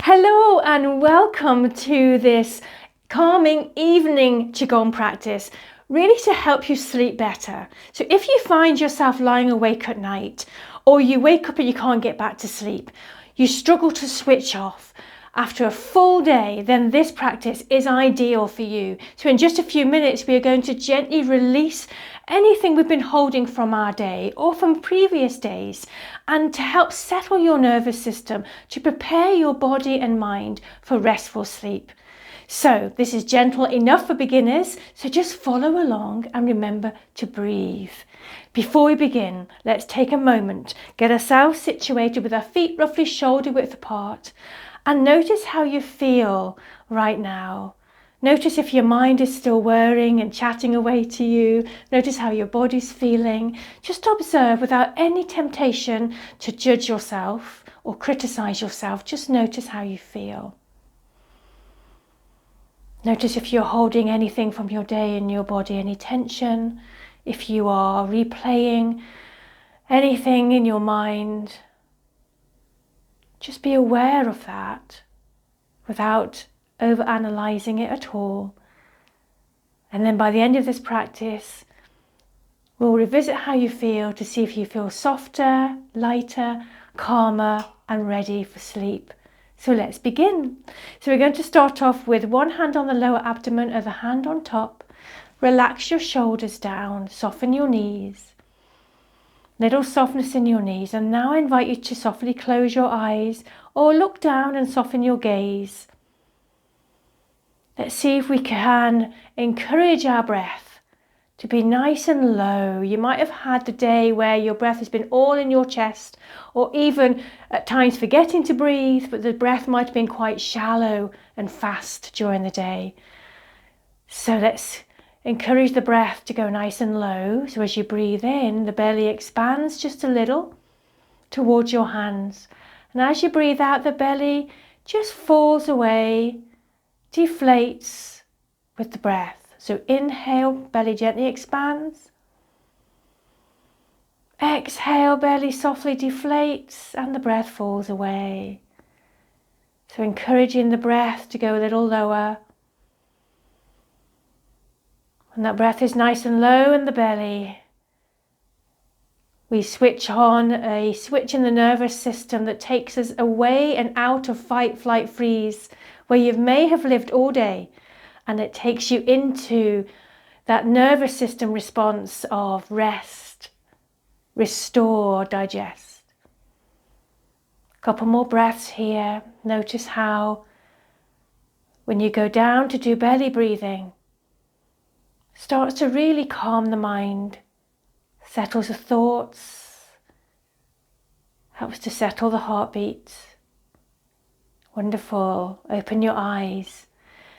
Hello and welcome to this calming evening Qigong practice, really to help you sleep better. So if you find yourself lying awake at night, or you wake up and you can't get back to sleep, you struggle to switch off after a full day, then this practice is ideal for you. So in just a few minutes, we are going to gently release anything we've been holding from our day or from previous days, and to help settle your nervous system, to prepare your body and mind for restful sleep. So this is gentle enough for beginners, so just follow along and remember to breathe. Before we begin, let's take a moment, get ourselves situated with our feet roughly shoulder width apart, and notice how you feel right now. Notice if your mind is still whirring and chatting away to you. Notice how your body's feeling. Just observe without any temptation to judge yourself or criticize yourself. Just notice how you feel. Notice if you're holding anything from your day in your body, any tension, if you are replaying anything in your mind. Just be aware of that without over-analysing it at all. And then by the end of this practice, we'll revisit how you feel to see if you feel softer, lighter, calmer and ready for sleep. So let's begin. So we're going to start off with one hand on the lower abdomen, other hand on top. Relax your shoulders down, soften your knees. Little softness in your knees, and now I invite you to softly close your eyes or look down and soften your gaze. Let's see if we can encourage our breath to be nice and low. You might have had the day where your breath has been all in your chest, or even at times forgetting to breathe, but the breath might have been quite shallow and fast during the day. So let's encourage the breath to go nice and low. So as you breathe in, the belly expands just a little towards your hands. And as you breathe out, the belly just falls away, deflates with the breath. So inhale, belly gently expands. Exhale, belly softly deflates and the breath falls away. So encouraging the breath to go a little lower. And that breath is nice and low in the belly. We switch on a switch in the nervous system that takes us away and out of fight, flight, freeze, where you may have lived all day, and it takes you into that nervous system response of rest, restore, digest. A couple more breaths here. Notice how when you go down to do belly breathing, starts to really calm the mind, settles the thoughts, helps to settle the heartbeat. Wonderful. Open your eyes.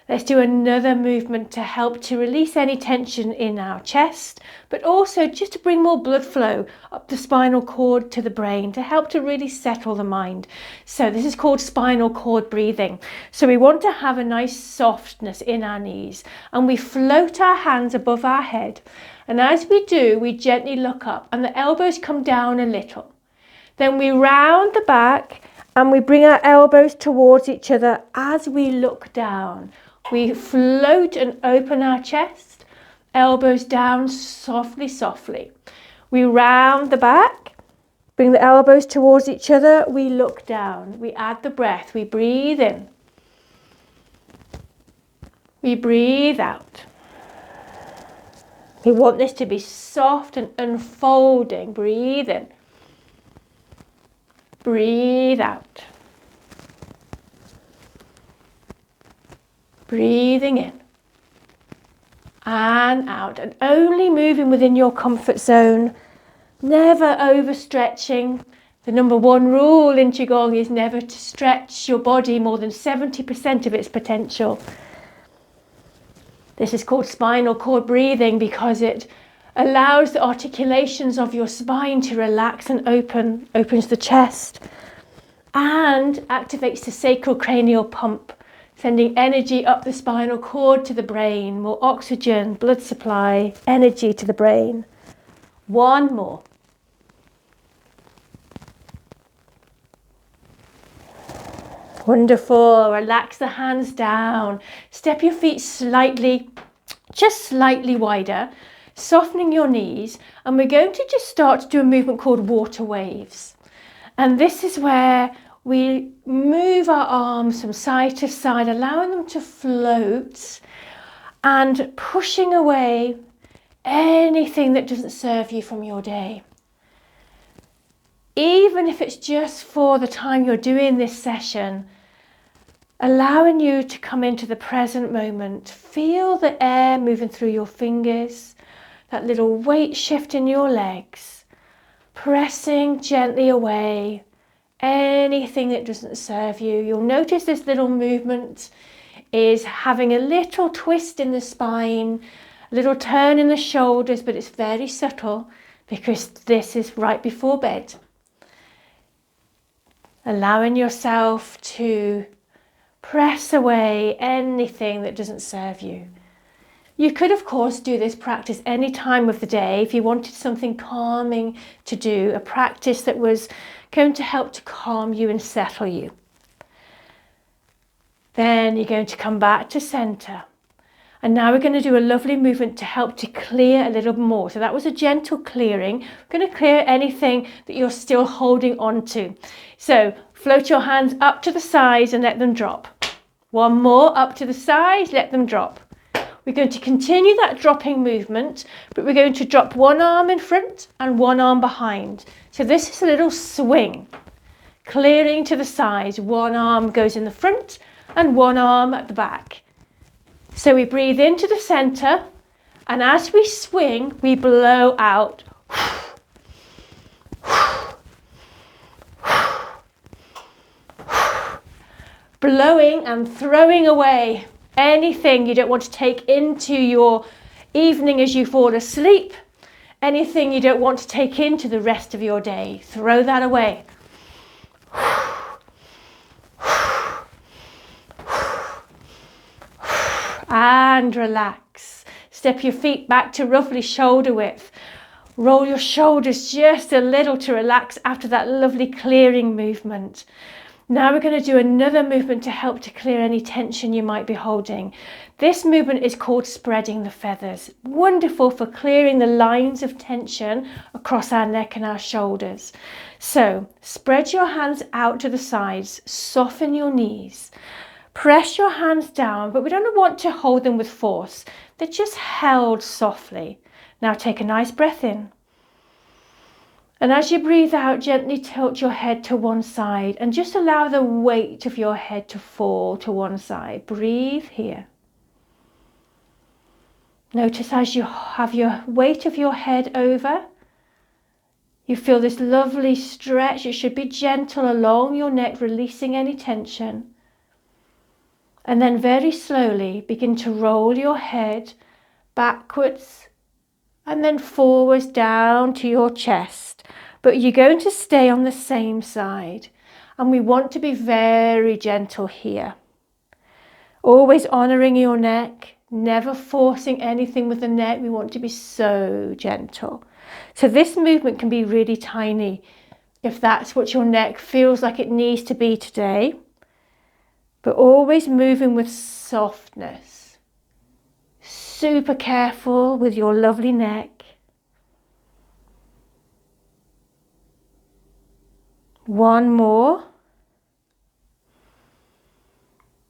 Let's do another movement to help to release any tension in our chest, but also just to bring more blood flow up the spinal cord to the brain to help to really settle the mind. So this is called spinal cord breathing. So we want to have a nice softness in our knees, and we float our hands above our head. And as we do, we gently look up and the elbows come down a little. Then we round the back and we bring our elbows towards each other as we look down. We float and open our chest, elbows down softly, softly. We round the back, bring the elbows towards each other, we look down. We add the breath, we breathe in. We breathe out. We want this to be soft and unfolding. Breathe in. Breathe out. Breathing in and out, and only moving within your comfort zone, never overstretching. The number one rule in Qigong is never to stretch your body more than 70% of its potential. This is called spinal cord breathing because it allows the articulations of your spine to relax and opens the chest, and activates the sacrocranial pump, sending energy up the spinal cord to the brain, more oxygen, blood supply, energy to the brain. One more. Wonderful. Relax the hands down. Step your feet slightly, just slightly wider, softening your knees. And we're going to just start to do a movement called water waves. And this is where we move our arms from side to side, allowing them to float and pushing away anything that doesn't serve you from your day. Even if it's just for the time you're doing this session, allowing you to come into the present moment. Feel the air moving through your fingers, that little weight shift in your legs, pressing gently away anything that doesn't serve you. You'll notice this little movement is having a little twist in the spine, a little turn in the shoulders, but it's very subtle because this is right before bed. Allowing yourself to press away anything that doesn't serve you. You could, of course, do this practice any time of the day if you wanted something calming to do, a practice that was going to help to calm you and settle you. Then you're going to come back to center. And now we're going to do a lovely movement to help to clear a little more. So that was a gentle clearing. We're going to clear anything that you're still holding on to. So float your hands up to the sides and let them drop. One more, up to the sides, let them drop. We're going to continue that dropping movement, but we're going to drop one arm in front and one arm behind. So this is a little swing, clearing to the sides. One arm goes in the front and one arm at the back. So we breathe into the center, and as we swing, we blow out. Blowing and throwing away anything you don't want to take into your evening as you fall asleep, anything you don't want to take into the rest of your day. Throw that away. And relax. Step your feet back to roughly shoulder width. Roll your shoulders just a little to relax after that lovely clearing movement. Now we're going to do another movement to help to clear any tension you might be holding. This movement is called spreading the feathers. Wonderful for clearing the lines of tension across our neck and our shoulders. So spread your hands out to the sides, soften your knees. Press your hands down, but we don't want to hold them with force. They're just held softly. Now take a nice breath in. And as you breathe out, gently tilt your head to one side and just allow the weight of your head to fall to one side. Breathe here. Notice as you have your weight of your head over, you feel this lovely stretch. It should be gentle along your neck, releasing any tension. And then very slowly begin to roll your head backwards and then forwards down to your chest. But you're going to stay on the same side. And we want to be very gentle here. Always honouring your neck, never forcing anything with the neck. We want to be so gentle. So this movement can be really tiny if that's what your neck feels like it needs to be today. But always moving with softness. Super careful with your lovely neck. One more.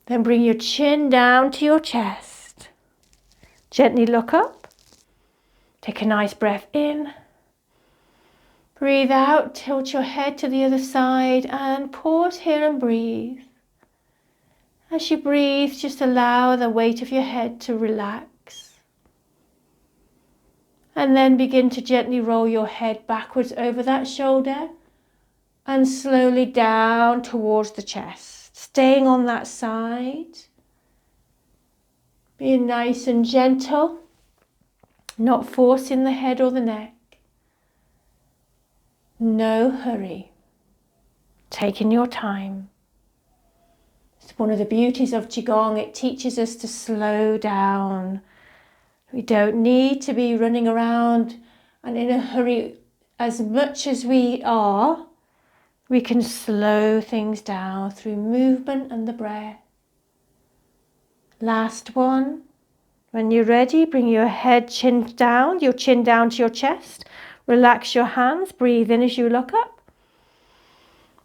Then bring your chin down to your chest. Gently look up. Take a nice breath in. Breathe out, tilt your head to the other side and pause here and breathe. As you breathe, just allow the weight of your head to relax. And then begin to gently roll your head backwards over that shoulder and slowly down towards the chest. Staying on that side. Being nice and gentle, not forcing the head or the neck. No hurry. Taking your time. It's one of the beauties of Qigong. It teaches us to slow down. We don't need to be running around and in a hurry as much as we are. We can slow things down through movement and the breath. Last one. When you're ready, bring your chin down to your chest. Relax your hands. Breathe in as you look up.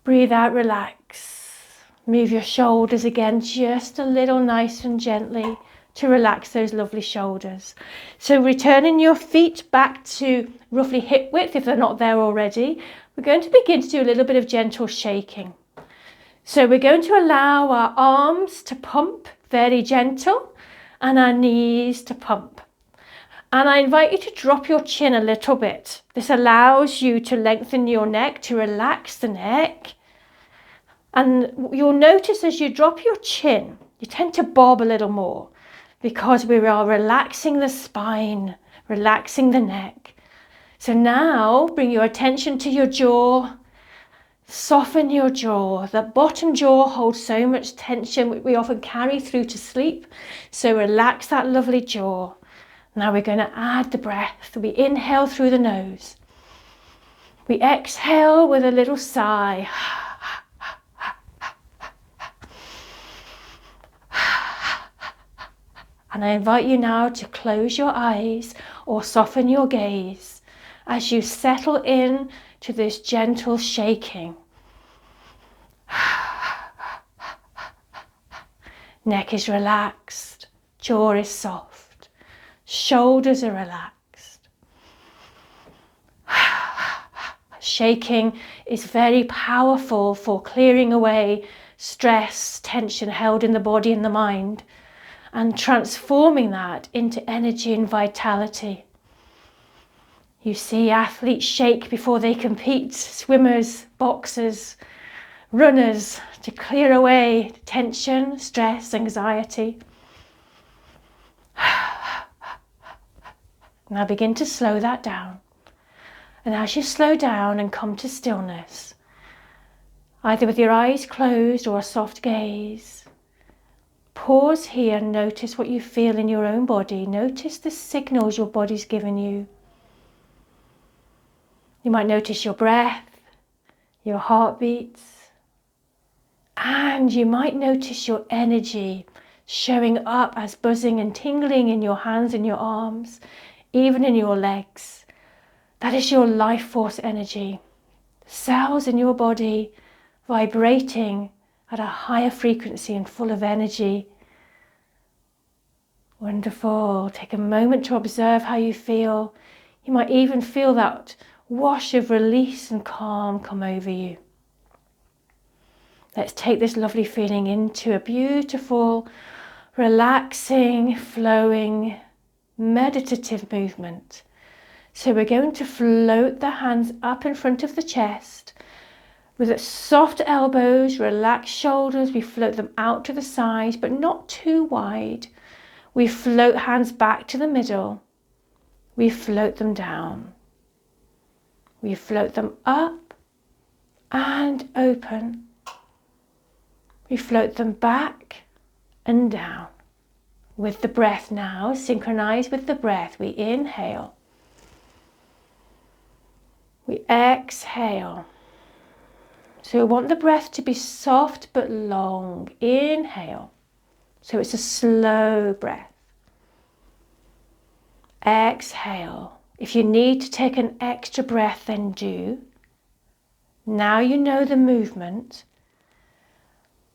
Breathe out, relax. Move your shoulders again just a little nice and gently to relax those lovely shoulders. So returning your feet back to roughly hip width if they're not there already. We're going to begin to do a little bit of gentle shaking. So we're going to allow our arms to pump, very gentle, and our knees to pump. And I invite you to drop your chin a little bit. This allows you to lengthen your neck, to relax the neck. And you'll notice as you drop your chin, you tend to bob a little more because we are relaxing the spine, relaxing the neck. So now bring your attention to your jaw. Soften your jaw. The bottom jaw holds so much tension which we often carry through to sleep. So relax that lovely jaw. Now we're going to add the breath. We inhale through the nose. We exhale with a little sigh. And I invite you now to close your eyes or soften your gaze as you settle in to this gentle shaking. Neck is relaxed, jaw is soft, shoulders are relaxed. Shaking is very powerful for clearing away stress, tension held in the body and the mind, and transforming that into energy and vitality. You see athletes shake before they compete, swimmers, boxers, runners, to clear away tension, stress, anxiety. Now begin to slow that down. And as you slow down and come to stillness, either with your eyes closed or a soft gaze, pause here and notice what you feel in your own body. Notice the signals your body's given you. You might notice your breath, your heartbeats, and you might notice your energy showing up as buzzing and tingling in your hands and your arms, even in your legs. That is your life force energy. Cells in your body vibrating at a higher frequency and full of energy. Wonderful. Take a moment to observe how you feel. You might even feel that wash of release and calm come over you. Let's take this lovely feeling into a beautiful, relaxing, flowing, meditative movement. So we're going to float the hands up in front of the chest with soft elbows, relaxed shoulders. We float them out to the sides, but not too wide. We float hands back to the middle. We float them down. We float them up and open. We float them back and down. With the breath now, synchronize with the breath. We inhale. We exhale. So we want the breath to be soft but long. Inhale. So it's a slow breath. Exhale. If you need to take an extra breath, then do. Now you know the movement.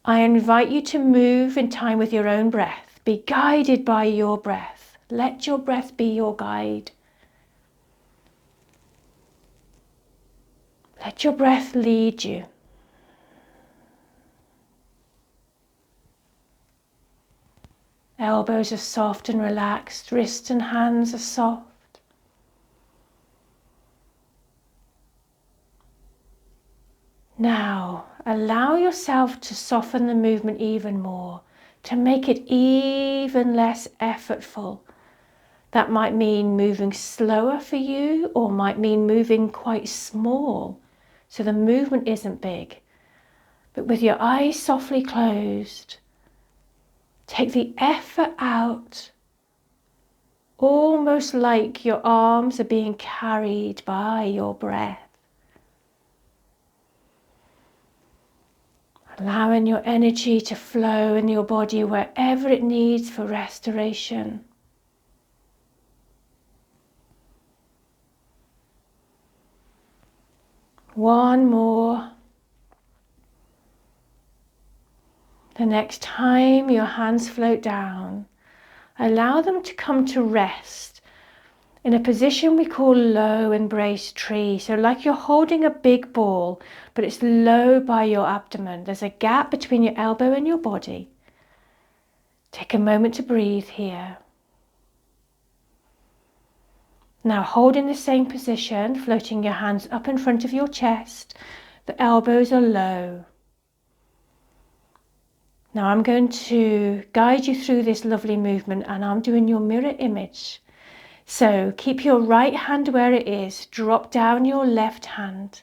I invite you to move in time with your own breath. Be guided by your breath. Let your breath be your guide. Let your breath lead you. Elbows are soft and relaxed. Wrists and hands are soft. Now, allow yourself to soften the movement even more, to make it even less effortful. That might mean moving slower for you, or might mean moving quite small, so the movement isn't big. But with your eyes softly closed, take the effort out, almost like your arms are being carried by your breath. allowing your energy to flow in your body wherever it needs for restoration. One more. The next time your hands float down, allow them to come to rest in a position we call low embrace tree. So like you're holding a big ball, but it's low by your abdomen. There's a gap between your elbow and your body. Take a moment to breathe here. Now hold in the same position, floating your hands up in front of your chest. The elbows are low. Now I'm going to guide you through this lovely movement, and I'm doing your mirror image. So keep your right hand where it is, drop down your left hand,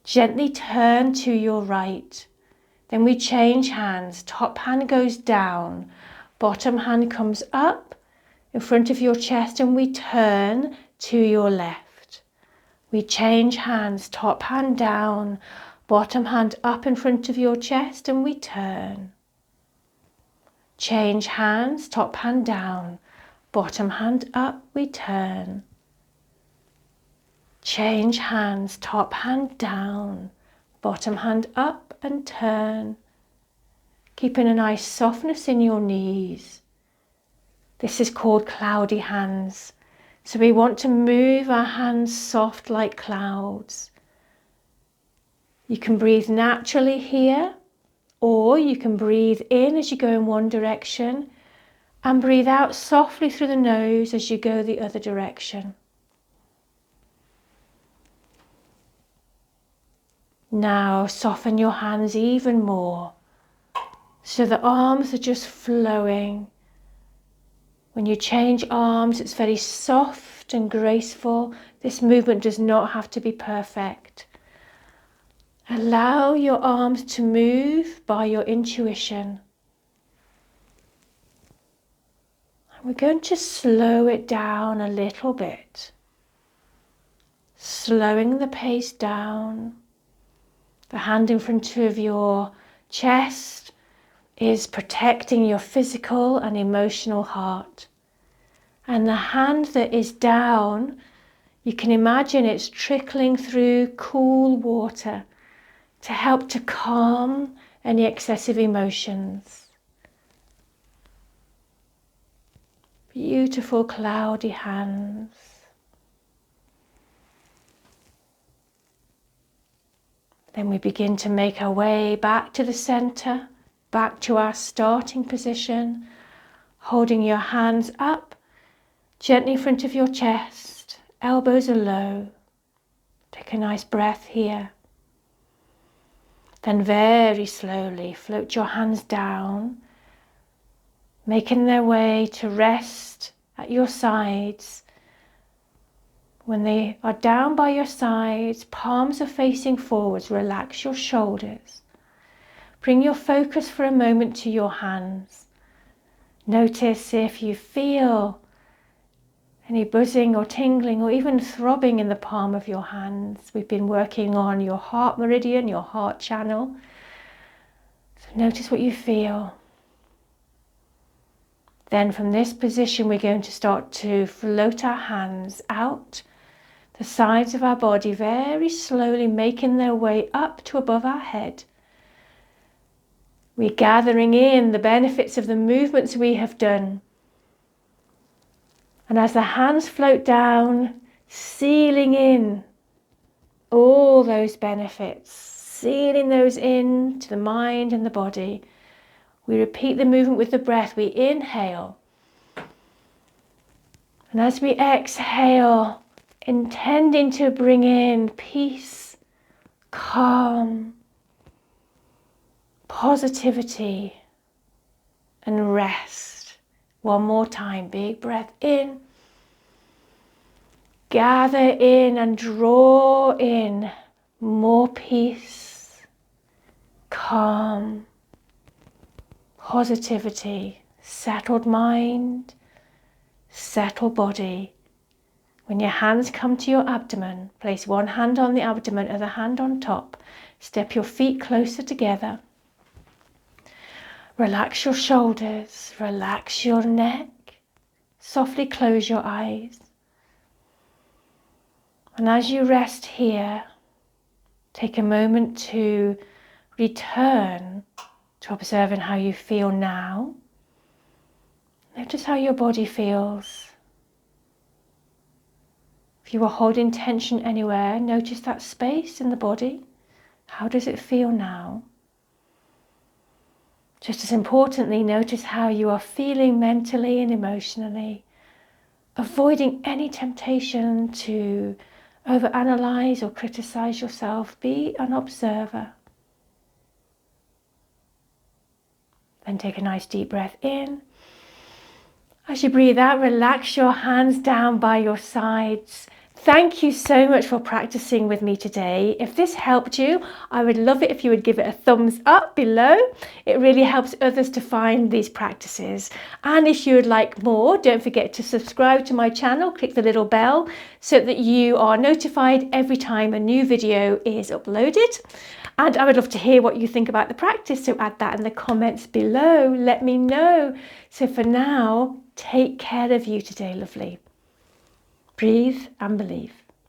gently turn to your right. Then we change hands, top hand goes down, bottom hand comes up in front of your chest, and we turn to your left. We change hands, top hand down, bottom hand up in front of your chest, and we turn. Change hands, top hand down, bottom hand up, we turn. Change hands, top hand down, bottom hand up and turn. Keeping a nice softness in your knees. This is called cloudy hands. So we want to move our hands soft like clouds. You can breathe naturally here, or you can breathe in as you go in one direction and breathe out softly through the nose as you go the other direction. Now soften your hands even more so the arms are just flowing. When you change arms, it's very soft and graceful. This movement does not have to be perfect. Allow your arms to move by your intuition. And we're going to slow it down a little bit. Slowing the pace down. The hand in front of your chest is protecting your physical and emotional heart. And the hand that is down, you can imagine it's trickling through cool water to help to calm any excessive emotions. Beautiful cloudy hands. Then we begin to make our way back to the center, back to our starting position, holding your hands up, gently in front of your chest, elbows are low. Take a nice breath here. Then very slowly float your hands down, making their way to rest at your sides. When they are down by your sides, palms are facing forwards, relax your shoulders. Bring your focus for a moment to your hands. Notice if you feel any buzzing or tingling or even throbbing in the palm of your hands. We've been working on your heart meridian, your heart channel. So notice what you feel. Then from this position, we're going to start to float our hands out the sides of our body, very slowly making their way up to above our head. We're gathering in the benefits of the movements we have done. And as the hands float down, sealing in all those benefits, sealing those in to the mind and the body, we repeat the movement with the breath. We inhale. And as we exhale, intending to bring in peace, calm, positivity, and rest. One more time, big breath in. Gather in and draw in more peace, calm, positivity, settled mind, settled body. When your hands come to your abdomen, place one hand on the abdomen, other hand on top. Step your feet closer together. Relax your shoulders, relax your neck, softly close your eyes. And as you rest here, take a moment to return to observing how you feel now. Notice how your body feels. If you are holding tension anywhere, notice that space in the body. How does it feel now? Just as importantly, notice how you are feeling mentally and emotionally, avoiding any temptation to overanalyze or criticize yourself. Be an observer. Then take a nice deep breath in. As you breathe out, relax your hands down by your sides. Thank you so much for practicing with me today. If this helped you, I would love it if you would give it a thumbs up below. It really helps others to find these practices. And if you would like more, don't forget to subscribe to my channel, click the little bell so that you are notified every time a new video is uploaded. And I would love to hear what you think about the practice, so add that in the comments below. Let me know. So for now, take care of you today, lovely. Breathe and believe.